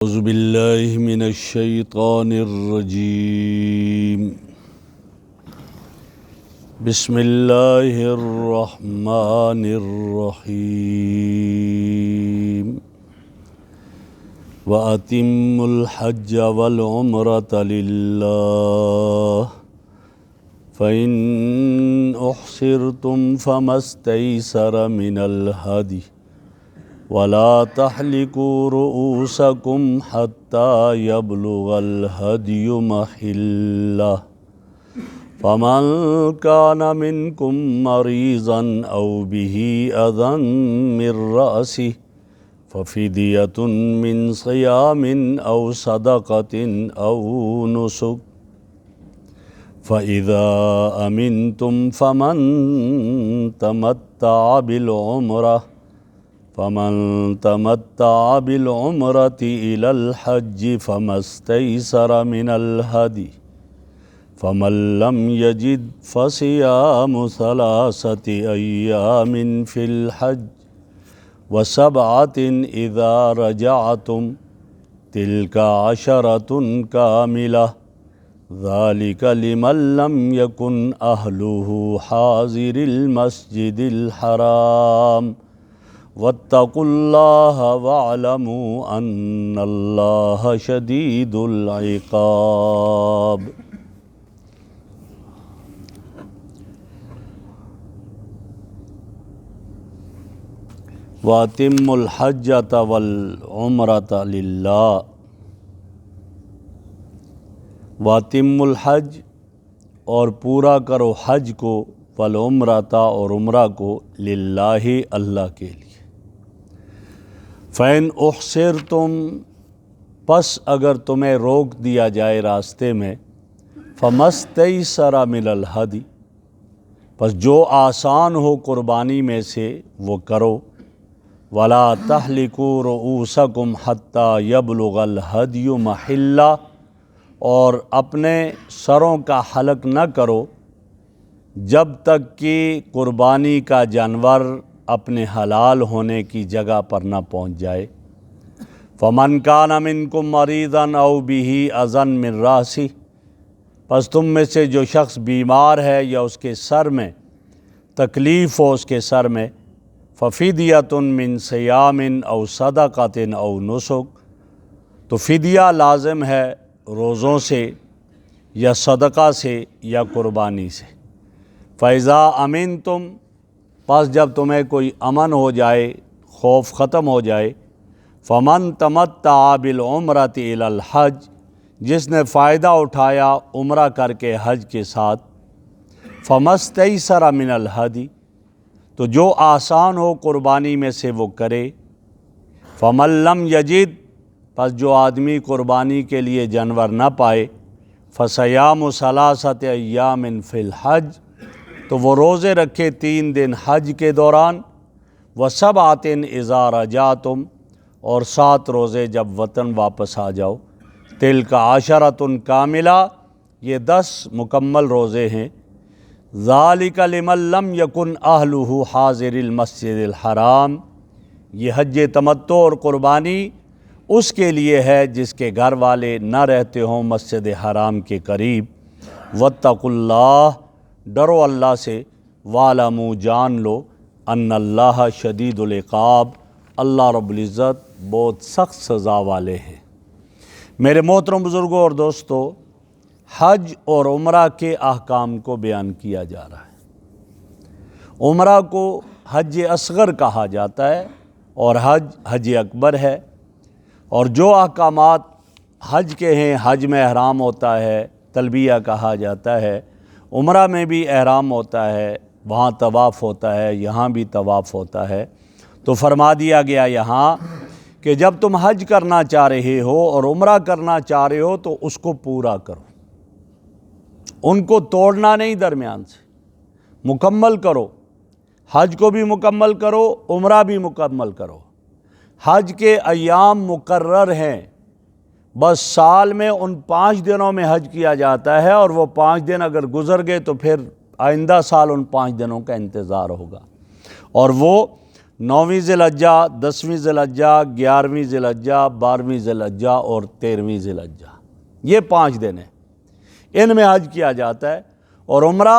اعوذ باللہ من الشیطان الرجیم بسم اللہ الرحمن الرحیم وَأَتِمُّوا الْحَجَّ وَالْعُمْرَةَ لِلَّهِ فَإِنْ أُحْصِرْتُمْ فَمَا اسْتَيْسَرَ مِنَ الْهَدْيِ وَلَا تَحْلِقُوا رُؤُوسَكُمْ حَتَّى يَبْلُغَ الْهَدْيُ مَحِلَّهُ فَمَنْ كَانَ مِنْكُمْ مَرِيضًا أَوْ بِهِ أَذًى مِنْ رَأْسِهِ فَفِدْيَةٌ مِنْ صِيَامٍ أَوْ صَدَقَةٍ أَوْ نُسُكٍ فَإِذَا أَمِنْتُمْ فَمَنْ تَمَتَّعَ بِالْعُمْرَةِ إِلَى الْحَجِّ فَمَا اسْتَيْسَرَ مِنَ الْهَدْيِ فَمَنْ لَمْ يَجِدْ فَصِيَامُ ثَلَاثَةِ أَيَّامٍ فِي الْحَجِّ وَسَبْعَةٍ إِذَا رَجَعْتُمْ تِلْكَ عَشَرَةٌ كَامِلَةٌ ذَلِكَ لِمَنْ لَمْ يَكُنْ أَهْلُهُ حَاضِرِي الْمَسْجِدِ الْحَرَامِ وَاتَّقُوا اللَّهَ وَاعْلَمُوا أَنَّ اللَّهَ شَدِيدُ الْعِقَابِ۔ وَأَتِمُّوا الْحَجَّةَ وَالْعُمْرَةَ لِلَّهِ وَأَتِمُّوا الْحَجَّ اور پورا کرو حج کو، والعمرۃ اور عمرہ کو، للہ اللہ کے لیے۔ فَإِنْ أُحْصِرْتُمْ پس اگر تمہیں روک دیا جائے راستے میں، فَمَا اسْتَيْسَرَ مِنَ الْهَدْيِ پس جو آسان ہو قربانی میں سے وہ کرو۔ وَلَا تَحْلِقُوا رُؤُوسَكُمْ حَتَّى يَبْلُغَ الْهَدْيُ مَحِلَّهُ اور اپنے سروں کا حلق نہ کرو جب تک کہ قربانی کا جانور اپنے حلال ہونے کی جگہ پر نہ پہنچ جائے۔ فَمَنْ كَانَ مِنْكُمْ مَرِيضًا أَوْ بِهِ أَذًى مِنْ رَأْسِهِ پس تم میں سے جو شخص بیمار ہے یا اس کے سر میں تکلیف ہو اس کے سر میں، فَفِدْيَةٌ مِنْ صِيَامٍ أَوْ صَدَقَةٍ أَوْ نُسُكٍ تو فدیہ لازم ہے روزوں سے یا صدقہ سے یا قربانی سے۔ فَإِذَا أَمِنْتُمْ پس جب تمہیں کوئی امن ہو جائے، خوف ختم ہو جائے، فَمَنْ تَمَتَّعَ بِالْعُمْرَةِ إِلَى الْحَجِّ جس نے فائدہ اٹھایا عمرہ کر کے حج کے ساتھ، فَمَا اسْتَيْسَرَ مِنَ الْهَدْيِ تو جو آسان ہو قربانی میں سے وہ کرے۔ فَمَنْ لَمْ يَجِدْ پس جو آدمی قربانی کے لیے جانور نہ پائے، فَصِيَامُ ثَلَاثَةِ أَيَّامٍ فِي الْحَجِّ تو وہ روزے رکھے 3 دن حج کے دوران، وَسَبْعَةٍ إِذَا رَجَعْتُمْ اور 7 روزے جب وطن واپس آ جاؤ۔ تِلْكَ عَشَرَةٌ كَامِلَةٌ یہ 10 مکمل روزے ہیں۔ ذَلِكَ لِمَنْ لَمْ يَكُنْ أَهْلُهُ حَاضِرِي الْمَسْجِدِ الْحَرَامِ یہ حج تمتع اور قربانی اس کے لیے ہے جس کے گھر والے نہ رہتے ہوں مسجد حرام کے قریب۔ وَاتَّقُوا اللَّهَ ڈرو اللہ سے، وَاعْلَمُوا جان لو، أَنَّ اللَّهَ شَدِيدُ الْعِقَابِ اللہ رب العزت بہت سخت سزا والے ہیں۔ میرے محترم بزرگوں اور دوستو، حج اور عمرہ کے احکام کو بیان کیا جا رہا ہے۔ عمرہ کو حج اصغر کہا جاتا ہے اور حج اکبر ہے، اور جو احکامات حج کے ہیں، حج میں احرام ہوتا ہے، تلبیہ کہا جاتا ہے، عمرہ میں بھی احرام ہوتا ہے، وہاں طواف ہوتا ہے، یہاں بھی طواف ہوتا ہے۔ تو فرما دیا گیا یہاں کہ جب تم حج کرنا چاہ رہے ہو اور عمرہ کرنا چاہ رہے ہو تو اس کو پورا کرو، ان کو توڑنا نہیں، درمیان سے مکمل کرو۔ حج کو بھی مکمل کرو، عمرہ بھی مکمل کرو۔ حج کے ایام مقرر ہیں، بس سال میں ان 5 دنوں میں حج کیا جاتا ہے، اور وہ 5 دن اگر گزر گئے تو پھر آئندہ سال ان 5 دنوں کا انتظار ہوگا، اور وہ 9ویں ذی الحجہ، 10ویں ذی الحجہ، 11ویں ذی الحجہ، 12ویں ذی الحجہ اور 13ویں ذی الحجہ، یہ 5 دن ہیں، ان میں حج کیا جاتا ہے، اور عمرہ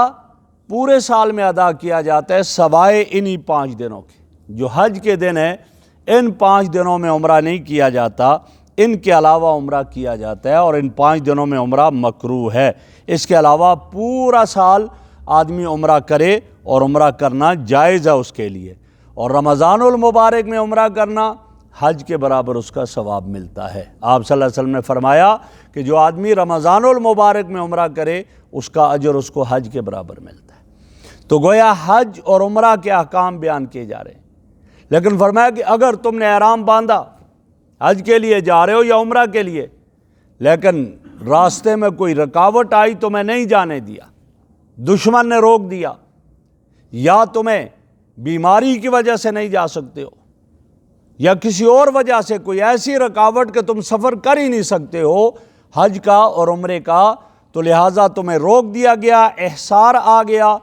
پورے سال میں ادا کیا جاتا ہے سوائے انہی 5 دنوں کے۔ جو حج کے دن ہیں ان 5 دنوں میں عمرہ نہیں کیا جاتا، ان کے علاوہ عمرہ کیا جاتا ہے، اور ان 5 دنوں میں عمرہ مکروہ ہے۔ اس کے علاوہ پورا سال آدمی عمرہ کرے، اور عمرہ کرنا جائز ہے اس کے لیے، اور رمضان المبارک میں عمرہ کرنا حج کے برابر اس کا ثواب ملتا ہے۔ آپ صلی اللہ علیہ وسلم نے فرمایا کہ جو آدمی رمضان المبارک میں عمرہ کرے اس کا اجر اس کو حج کے برابر ملتا ہے۔ تو گویا حج اور عمرہ کے احکام بیان کیے جا رہے ہیں، لیکن فرمایا کہ اگر تم نے احرام باندھا، حج کے لیے جا رہے ہو یا عمرہ کے لیے، لیکن راستے میں کوئی رکاوٹ آئی، تمہیں نہیں جانے دیا، دشمن نے روک دیا، یا تمہیں بیماری کی وجہ سے نہیں جا سکتے ہو، یا کسی اور وجہ سے کوئی ایسی رکاوٹ کہ تم سفر کر ہی نہیں سکتے ہو حج کا اور عمرے کا، تو لہٰذا تمہیں روک دیا گیا، احصار آ گیا،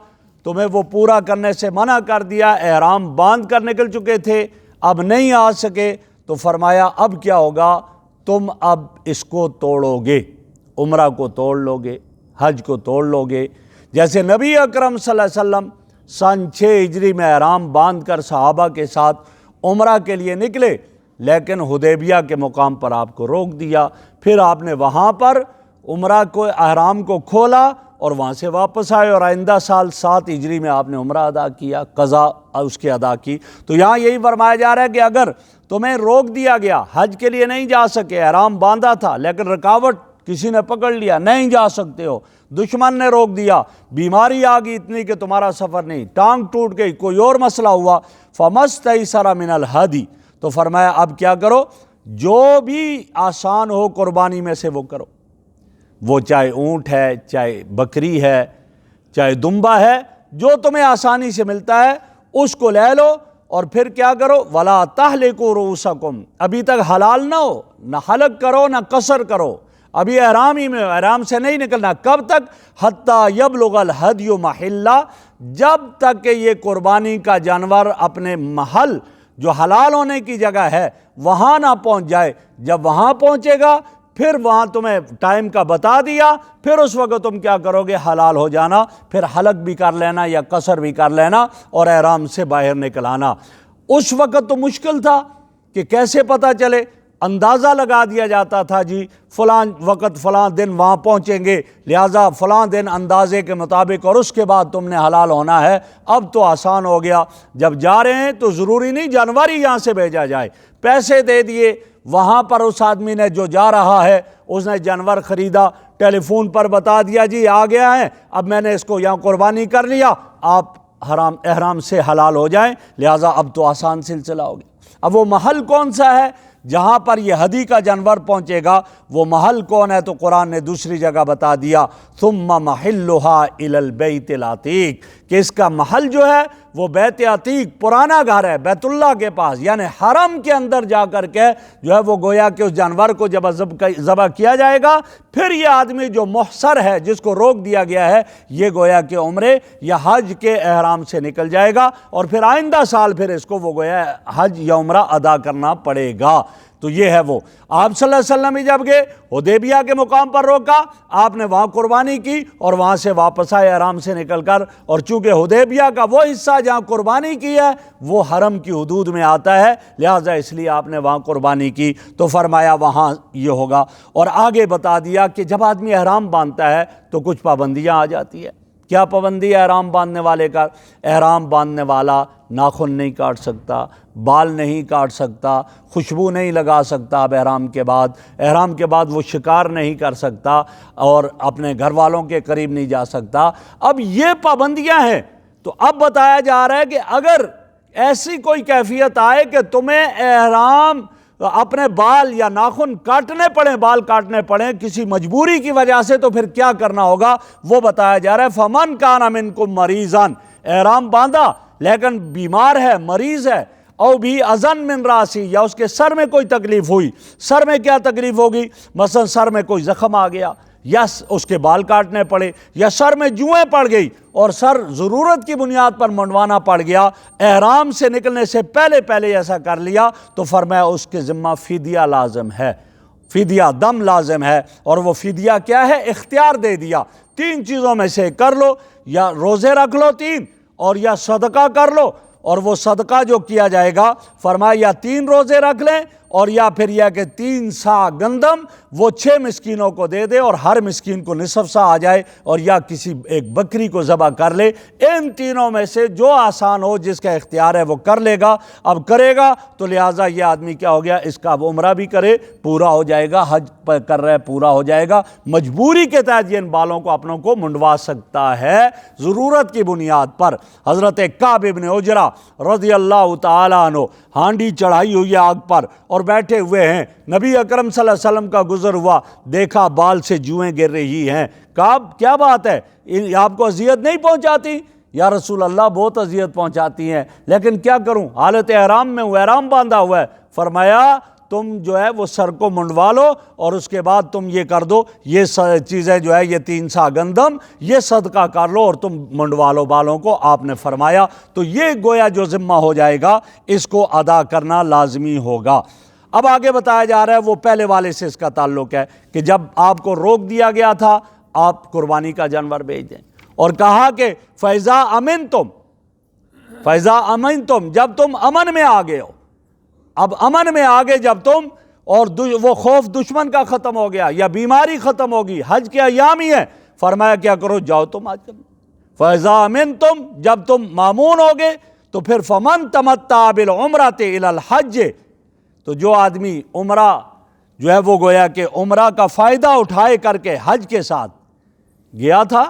تمہیں وہ پورا کرنے سے منع کر دیا، احرام باندھ کر نکل چکے تھے، اب نہیں آ سکے، تو فرمایا اب کیا ہوگا، تم اب اس کو توڑو گے، عمرہ کو توڑ لو گے، حج کو توڑ لو گے۔ جیسے نبی اکرم صلی اللہ علیہ وسلم سن 6 ہجری میں احرام باندھ کر صحابہ کے ساتھ عمرہ کے لیے نکلے، لیکن حدیبیہ کے مقام پر آپ کو روک دیا، پھر آپ نے وہاں پر عمرہ کو احرام کو کھولا اور وہاں سے واپس آئے، اور آئندہ سال 7 ہجری میں آپ نے عمرہ ادا کیا، قضا اس کی ادا کی۔ تو یہاں یہی فرمایا جا رہا ہے کہ اگر تمہیں روک دیا گیا، حج کے لیے نہیں جا سکے، احرام باندھا تھا لیکن رکاوٹ کسی نے پکڑ لیا، نہیں جا سکتے ہو، دشمن نے روک دیا، بیماری آ گئی اتنی کہ تمہارا سفر نہیں، ٹانگ ٹوٹ گئی، کوئی اور مسئلہ ہوا، فَمَسْتَيْسَرَ مِنَ الْهَدِي، تو فرمایا اب کیا کرو، جو بھی آسان ہو قربانی میں سے وہ کرو، وہ چاہے اونٹ ہے، چاہے بکری ہے، چاہے دمبا ہے، جو تمہیں آسانی سے ملتا ہے اس کو لے لو، اور پھر کیا کرو، وَلَا تَحْلِقُوا رُؤُوسَكُمْ، ابھی تک حلال نہ ہو، نہ حلق کرو نہ قصر کرو، ابھی احرام ہی میں، احرام سے نہیں نکلنا، کب تک، حَتَّى يَبْلُغَ الْهَدْيُ مَحِلَّهُ، جب تک کہ یہ قربانی کا جانور اپنے محل جو حلال ہونے کی جگہ ہے وہاں نہ پہنچ جائے، جب وہاں پہنچے گا پھر وہاں تمہیں ٹائم کا بتا دیا، پھر اس وقت تم کیا کرو گے، حلال ہو جانا، پھر حلق بھی کر لینا یا قصر بھی کر لینا اور احرام سے باہر نکل آنا۔ اس وقت تو مشکل تھا کہ کیسے پتہ چلے، اندازہ لگا دیا جاتا تھا، جی فلاں وقت فلاں دن وہاں پہنچیں گے، لہٰذا فلاں دن اندازے کے مطابق، اور اس کے بعد تم نے حلال ہونا ہے۔ اب تو آسان ہو گیا، جب جا رہے ہیں تو ضروری نہیں جانور ہی یہاں سے بھیجا جائے، پیسے دے دیے، وہاں پر اس آدمی نے جو جا رہا ہے اس نے جانور خریدا، ٹیلی فون پر بتا دیا جی آ گیا ہے، اب میں نے اس کو یہاں قربانی کر لیا، آپ احرام سے حلال ہو جائیں، لہٰذا اب تو آسان سلسلہ ہو گیا۔ اب وہ محل کون سا ہے جہاں پر یہ ہدی کا جانور پہنچے گا، وہ محل کون ہے، تو قرآن نے دوسری جگہ بتا دیا، ثم محلها الى البیت العتیق، کہ اس کا محل جو ہے وہ بیت عتیق، پرانا گھر ہے بیت اللہ کے پاس، یعنی حرم کے اندر جا کر کے جو ہے وہ گویا کہ اس جانور کو جب ذبح کیا جائے گا، پھر یہ آدمی جو محصر ہے، جس کو روک دیا گیا ہے، یہ گویا کہ عمرے یا حج کے احرام سے نکل جائے گا، اور پھر آئندہ سال پھر اس کو وہ گویا حج یا عمرہ ادا کرنا پڑے گا۔ تو یہ ہے وہ، آپ صلی اللہ علیہ وسلم ہی جب گئے حدیبیہ کے مقام پر روکا، آپ نے وہاں قربانی کی اور وہاں سے واپس آئے احرام سے نکل کر، اور چونکہ حدیبیہ کا وہ حصہ جہاں قربانی کی ہے وہ حرم کی حدود میں آتا ہے، لہٰذا اس لیے آپ نے وہاں قربانی کی، تو فرمایا وہاں یہ ہوگا۔ اور آگے بتا دیا کہ جب آدمی احرام باندھتا ہے تو کچھ پابندیاں آ جاتی ہے۔ کیا پابندی ہے احرام باندھنے والے کا؟ احرام باندھنے والا ناخن نہیں کاٹ سکتا، بال نہیں کاٹ سکتا، خوشبو نہیں لگا سکتا، اب احرام کے بعد وہ شکار نہیں کر سکتا، اور اپنے گھر والوں کے قریب نہیں جا سکتا۔ اب یہ پابندیاں ہیں، تو اب بتایا جا رہا ہے کہ اگر ایسی کوئی کیفیت آئے کہ تمہیں احرام اپنے بال یا ناخن کاٹنے پڑیں، بال کاٹنے پڑیں کسی مجبوری کی وجہ سے، تو پھر کیا کرنا ہوگا وہ بتایا جا رہا ہے۔ فَمَنْ كَانَ مِنْكُمْ مَرِيضًا، احرام باندھا لیکن بیمار ہے، مریض ہے، او بھی اذن من راسی، یا اس کے سر میں کوئی تکلیف ہوئی، سر میں کیا تکلیف ہوگی، مثلا سر میں کوئی زخم آ گیا، یا اس کے بال کاٹنے پڑے یا سر میں جوئیں پڑ گئی اور سر ضرورت کی بنیاد پر منڈوانا پڑ گیا، احرام سے نکلنے سے پہلے ایسا کر لیا، تو فرمایا اس کے ذمہ فدیہ لازم ہے، فدیہ دم لازم ہے۔ اور وہ فدیہ کیا ہے؟ اختیار دے دیا، 3 چیزوں میں سے کر لو، یا روزے رکھ لو 3، اور یا صدقہ کر لو۔ اور وہ صدقہ جو کیا جائے گا فرمایا یا 3 روزے رکھ لیں، اور یا پھر یہ کہ 3 سا گندم وہ 6 مسکینوں کو دے دے اور ہر مسکین کو نصف سا آ جائے، اور یا کسی ایک بکری کو ذبح کر لے۔ ان تینوں میں سے جو آسان ہو، جس کا اختیار ہے وہ کر لے گا۔ اب کرے گا تو لہٰذا یہ آدمی کیا ہو گیا، اس کا اب عمرہ بھی کرے، پورا ہو جائے گا، حج کر رہے پورا ہو جائے گا۔ مجبوری کے تحت یہ ان بالوں کو اپنوں کو منڈوا سکتا ہے، ضرورت کی بنیاد پر۔ حضرت کعب بن عجرہ رضی اللہ تعالیٰ عنہ ہانڈی چڑھائی ہوئی آگ پر اور بیٹھے ہوئے ہیں، نبی اکرم صلی اللہ علیہ وسلم کا گزر ہوا، دیکھا بال سے جوئیں گر رہی ہیں۔ کعب کیا بات ہے، آپ کو اذیت نہیں پہنچاتی؟ یا رسول اللہ بہت اذیت پہنچاتی ہیں، لیکن کیا کروں، حالت احرام میں ہوں، احرام باندھا ہوا ہے۔ فرمایا تم جو ہے وہ سر کو منڈوا لو اور اس کے بعد تم یہ کر دو، یہ چیزیں جو ہے یہ 3 سا گندم یہ صدقہ کر لو اور تم منڈوا لو بالوں کو، آپ نے فرمایا۔ تو یہ گویا جو ذمہ ہو جائے گا اس کو ادا کرنا لازمی ہوگا۔ اب آگے بتایا جا رہا ہے وہ پہلے والے سے اس کا تعلق ہے کہ جب آپ کو روک دیا گیا تھا آپ قربانی کا جانور بھیج دیں، اور کہا کہ فَإِذَا أَمِنْتُمْ جب تم امن میں آ گئے ہو، اب امن میں آگے جب تم، اور وہ خوف دشمن کا ختم ہو گیا یا بیماری ختم ہوگی، حج کے ایام ہی ہے، فرمایا کیا کرو، جاؤ تم حج کرو۔ فَإِذَا أَمِنْتُمْ جب تم مامون ہوگے تو پھر فَمَنْ تَمَتَّعَ بِالْعُمْرَةِ إِلَى الْحَجِّ، تو جو آدمی عمرہ جو ہے وہ گویا کہ عمرہ کا فائدہ اٹھائے کر کے حج کے ساتھ گیا تھا،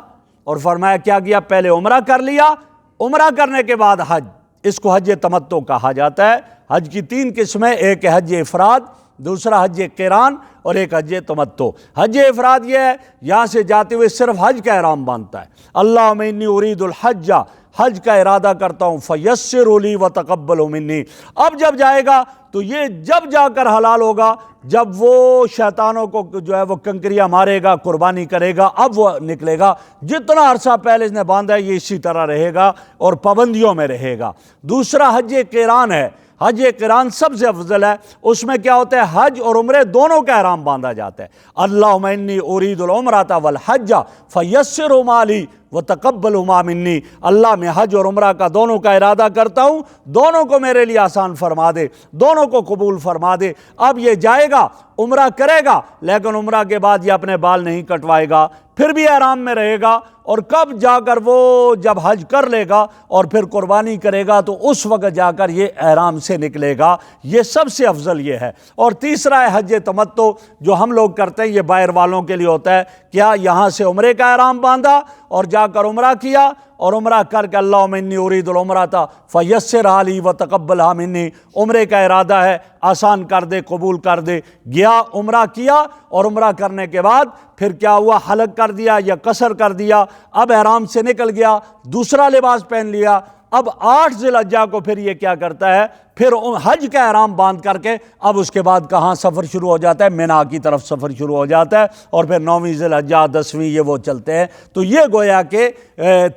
اور فرمایا کیا گیا، پہلے عمرہ کر لیا، عمرہ کرنے کے بعد حج، اس کو حج تمتع کہا جاتا ہے۔ حج کی 3 قسمیں، ایک حج افراد، دوسرا حج قران اور ایک حج تمتع۔ حج افراد یہ ہے یہاں سے جاتے ہوئے صرف حج کا احرام باندھتا ہے، اللہم انی ارید الحج، حج کا ارادہ کرتا ہوں، فیسر لی وتقبل منی۔ اب جب جائے گا تو یہ جب جا کر حلال ہوگا جب وہ شیطانوں کو جو ہے وہ کنکریاں مارے گا، قربانی کرے گا، اب وہ نکلے گا۔ جتنا عرصہ پہلے اس نے باندھا ہے یہ اسی طرح رہے گا اور پابندیوں میں رہے گا۔ دوسرا حج قران ہے، حج قران سب سے افضل ہے، اس میں کیا ہوتا ہے، حج اور عمرے دونوں کا احرام باندھا جاتا ہے۔ اللہم انی ارید العمرۃ والحج فیسرہما لی وتقبلہما منی، اللہ میں حج اور عمرہ کا دونوں کا ارادہ کرتا ہوں، دونوں کو میرے لیے آسان فرما دے، دونوں کو قبول فرما دے۔ اب یہ جائے گا، عمرہ کرے گا، لیکن عمرہ کے بعد یہ اپنے بال نہیں کٹوائے گا، پھر بھی احرام میں رہے گا، اور کب جا کر وہ جب حج کر لے گا اور پھر قربانی کرے گا تو اس وقت جا کر یہ احرام سے نکلے گا۔ یہ سب سے افضل یہ ہے۔ اور تیسرا ہے حج تمتع، جو ہم لوگ کرتے ہیں، یہ باہر والوں کے لیے ہوتا ہے، کیا یہاں سے عمرے کا احرام باندھا اور جا کر عمرہ کیا، اور عمرہ کر کے اللہم انی ارید العمرۃ فیسرھا لی وتقبلھا منی، عمرے کا ارادہ ہے، آسان کر دے، قبول کر دے، گیا عمرہ کیا، اور عمرہ کرنے کے بعد پھر کیا ہوا، حلق کر دیا یا قصر کر دیا، اب احرام سے نکل گیا، دوسرا لباس پہن لیا۔ اب 8 ذی الحجہ کو پھر یہ کیا کرتا ہے، پھر حج کا احرام باندھ کر کے اب اس کے بعد کہاں سفر شروع ہو جاتا ہے، مینا کی طرف سفر شروع ہو جاتا ہے، اور پھر 9ویں ذی الحجہ 10ویں یہ وہ چلتے ہیں۔ تو یہ گویا کہ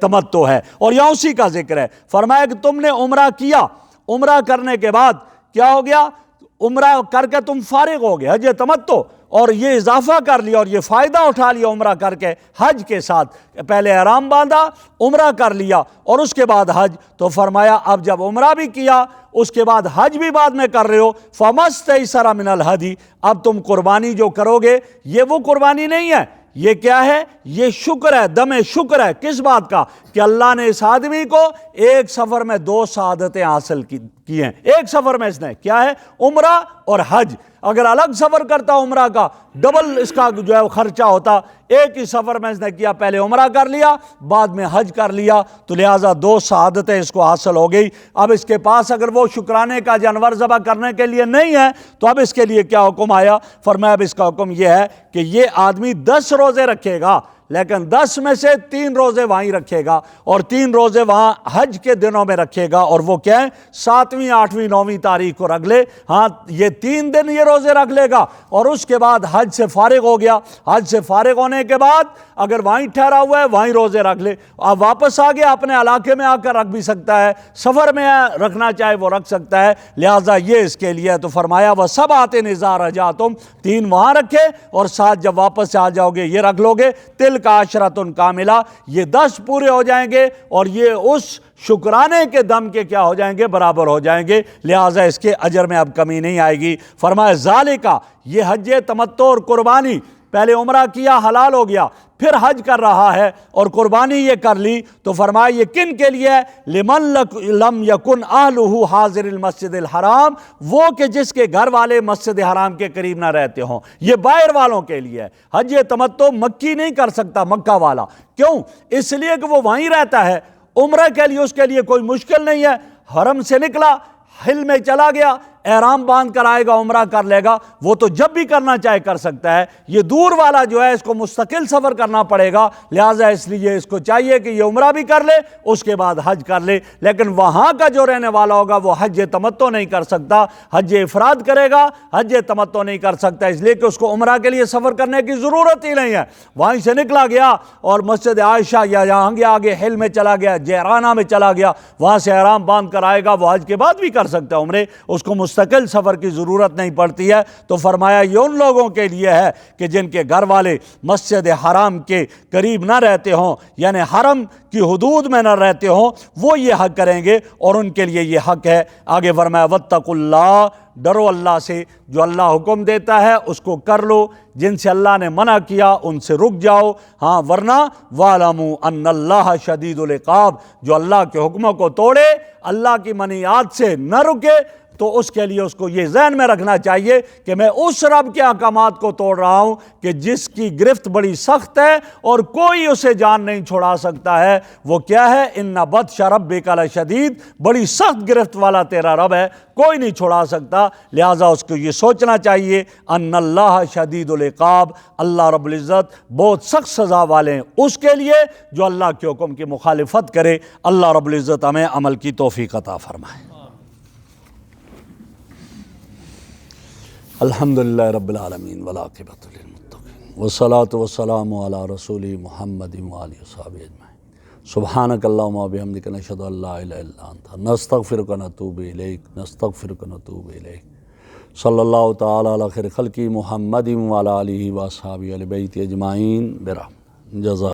تمتع ہے، اور یہاں اسی کا ذکر ہے۔ فرمایا کہ تم نے عمرہ کیا، عمرہ کرنے کے بعد کیا ہو گیا، عمرہ کر کے تم فارغ ہو گئے، حج تمتع، اور یہ اضافہ کر لیا اور یہ فائدہ اٹھا لیا عمرہ کر کے حج کے ساتھ، پہلے احرام باندھا، عمرہ کر لیا اور اس کے بعد حج۔ تو فرمایا اب جب عمرہ بھی کیا اس کے بعد حج بھی بعد میں کر رہے ہو، فَمَسْتَيْسَرَ مِنَ الْهَدْيِ، اب تم قربانی جو کرو گے یہ وہ قربانی نہیں ہے، یہ کیا ہے، یہ شکر ہے، دم شکر ہے، کس بات کا، کہ اللہ نے اس آدمی کو ایک سفر میں 2 سعادتیں حاصل کی ہیں۔ ایک سفر میں اس نے کیا ہے، عمرہ اور حج۔ اگر الگ سفر کرتا عمرہ کا ڈبل اس کا جو ہے خرچہ ہوتا، ایک ہی سفر میں اس نے کیا، پہلے عمرہ کر لیا بعد میں حج کر لیا، تو لہٰذا 2 سعادتیں اس کو حاصل ہو گئی۔ اب اس کے پاس اگر وہ شکرانے کا جانور ذبح کرنے کے لیے نہیں ہے تو اب اس کے لیے کیا حکم آیا، فرمایا اب اس کا حکم یہ ہے کہ یہ آدمی 10 روزے رکھے گا، لیکن 10 میں سے 3 روزے وہیں رکھے گا اور 3 روزے وہاں حج کے دنوں میں رکھے گا، اور وہ کیا ہے 7ویں 8ویں 9ویں تاریخ کو رکھ لے۔ ہاں یہ 3 دن یہ روزے رکھ لے گا اور اس کے بعد حج سے فارغ ہو گیا، حج سے فارغ ہونے کے بعد اگر وہیں ٹھہرا ہوا ہے وہیں روزے رکھ لے، اب واپس آ گیا اپنے علاقے میں آ کر رکھ بھی سکتا ہے، سفر میں رکھنا چاہے وہ رکھ سکتا ہے، لہٰذا یہ اس کے لیے۔ تو فرمایا وَسَبْعَةٍ إِذَا رَجَعْتُمْ، 3 وہاں رکھے اور 7 جب واپس آ جاؤ گے یہ رکھ لو گے، تِلْکَ عَشْرَةٌ کاملہ، یہ 10 پورے ہو جائیں گے اور یہ اس شکرانے کے دم کے کیا ہو جائیں گے، برابر ہو جائیں گے، لہٰذا اس کے اجر میں اب کمی نہیں آئے گی۔ فرمایا ذالک، یہ حج تمتع اور قربانی، پہلے عمرہ کیا حلال ہو گیا، پھر حج کر رہا ہے اور قربانی یہ کر لی، تو فرمایا یہ کن کے لیے ہے؟ لمن لم یکن اہلہ حاضر المسجد الحرام، وہ کہ جس کے گھر والے مسجد حرام کے قریب نہ رہتے ہوں، یہ باہر والوں کے لیے ہے۔ حج تمتع مکی نہیں کر سکتا مکہ والا، کیوں؟ اس لیے کہ وہ وہیں رہتا ہے، عمرہ کے لیے اس کے لیے کوئی مشکل نہیں ہے، حرم سے نکلا، حل میں چلا گیا، احرام باندھ کر آئے گا، عمرہ کر لے گا، وہ تو جب بھی کرنا چاہے کر سکتا ہے۔ یہ دور والا جو ہے اس کو مستقل سفر کرنا پڑے گا، لہٰذا اس لیے اس کو چاہیے کہ یہ عمرہ بھی کر لے اس کے بعد حج کر لے، لیکن وہاں کا جو رہنے والا ہوگا وہ حج تمتع نہیں کر سکتا، حج افراد کرے گا، حج تمتع نہیں کر سکتا، اس لیے کہ اس کو عمرہ کے لیے سفر کرنے کی ضرورت ہی نہیں ہے۔ وہیں سے نکلا گیا اور مسجد عائشہ یا یہاں آگے حل میں چلا گیا، جعرانہ میں چلا گیا، وہاں سے احرام باندھ کر آئے گا، وہ حج کے بعد بھی کر سکتا ہے عمرے، اس کو مستقل سفر کی ضرورت نہیں پڑتی ہے۔ تو فرمایا یہ ان لوگوں کے لیے ہے کہ جن کے گھر والے مسجد حرام کے قریب نہ رہتے ہوں، یعنی حرم کی حدود میں نہ رہتے ہوں، وہ یہ حق کریں گے اور ان کے لیے یہ حق ہے۔ آگے فرمایا واتقوا اللہ، ڈرو اللہ سے، جو اللہ حکم دیتا ہے اس کو کر لو، جن سے اللہ نے منع کیا ان سے رک جاؤ، ہاں ورنہ وَاعْلَمُوا أَنَّ اللَّهَ شَدِيدُ الْعِقَابِ، جو اللہ کے حکموں کو توڑے، اللہ کی منہیات سے نہ رکے، تو اس کے لیے اس کو یہ ذہن میں رکھنا چاہیے کہ میں اس رب کے احکامات کو توڑ رہا ہوں کہ جس کی گرفت بڑی سخت ہے اور کوئی اسے جان نہیں چھڑا سکتا ہے۔ وہ کیا ہے؟ اِنَّ بَطْشَ رَبِّكَ لَشَدِيدٌ، بڑی سخت گرفت والا تیرا رب ہے، کوئی نہیں چھڑا سکتا، لہٰذا اس کو یہ سوچنا چاہیے ان اللہ شدید العقاب، اللہ رب العزت بہت سخت سزا والے ہیں اس کے لیے جو اللہ کے حکم کی مخالفت کرے۔ اللہ رب العزت ہمیں عمل کی توفیق عطا فرمائے۔ الحمدللہ رب العالمین والعاقبۃ للمتقین والصلاۃ والسلام علی رسول محمد وآلہ وصحبہ اجمعین۔ سبحانک اللہم وبحمدک، نشہد ان لا الہ الا انت، نستغفرک ونتوب الیک، نستغفرک ونتوب الیک۔ صلی اللہ تعالی علی خیر خلقہ محمد وعلی آلہ واصحابہ اہل بیت اجمعین برحمتہ۔ جزاک